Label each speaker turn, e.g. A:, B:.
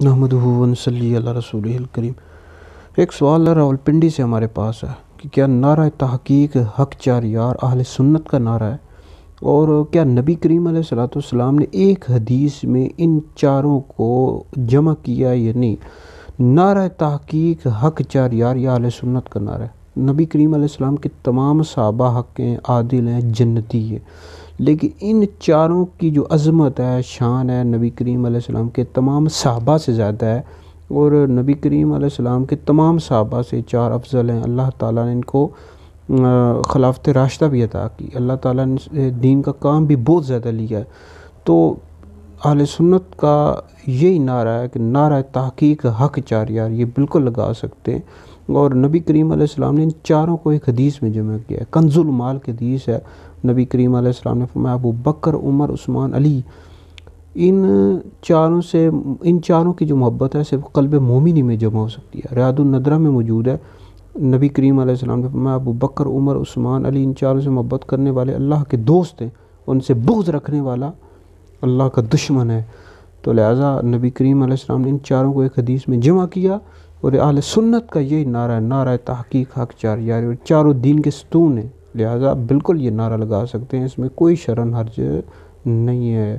A: نحمدہ و نصلی علی رسولہ الکریم۔ ایک سوال راولپنڈی سے ہمارے پاس ہے کہ کیا نعرہ تحقیق حق چار یار اہل سنت کا نعرہ ہے، اور کیا نبی کریم علیہ السلام نے ایک حدیث میں ان چاروں کو جمع کیا یا نہیں؟ نعرہ تحقیق حق چار یار یا اہل سنت کا نعرہ ہے۔ نبی کریم علیہ السلام کے تمام صحابہ حق ہیں، عادل ہیں، جنتی ہیں، لیکن ان چاروں کی جو عظمت ہے، شان ہے، نبی کریم علیہ السلام کے تمام صحابہ سے زیادہ ہے، اور نبی کریم علیہ السلام کے تمام صحابہ سے چار افضل ہیں۔ اللہ تعالیٰ نے ان کو خلافت راشدہ بھی عطا کی، اللہ تعالیٰ نے دین کا کام بھی بہت زیادہ لیا ہے۔ تو اہل سنت کا یہی نعرہ ہے کہ نعرہ تحقیق حق چار یار، یہ بالکل لگا سکتے ہیں، اور نبی کریم علیہ السلام نے ان چاروں کو ایک حدیث میں جمع کیا ہے۔ کنز المال کی حدیث ہے، نبی کریم علیہ السلام نے فرمایا ابو بکر، عمر، عثمان، علی، ان چاروں کی جو محبت ہے صرف قلب مومنی میں جمع ہو سکتی ہے۔ ریاض الندرہ میں موجود ہے، نبی کریم علیہ السلام نے فرمایا ابو بکر، عمر، عثمان، علی، ان چاروں سے محبت کرنے والے اللہ کے دوست ہیں، ان سے بغض رکھنے والا اللہ کا دشمن ہے۔ تو لہٰذا نبی کریم علیہ السلام نے ان چاروں کو ایک حدیث میں جمع کیا، اور اہل سنت کا یہی نعرہ ہے، نعرہ تحقیق حق چار یار، چاروں دین کے ستون ہیں، لہٰذا بالکل یہ نعرہ لگا سکتے ہیں، اس میں کوئی شرن حرج نہیں ہے۔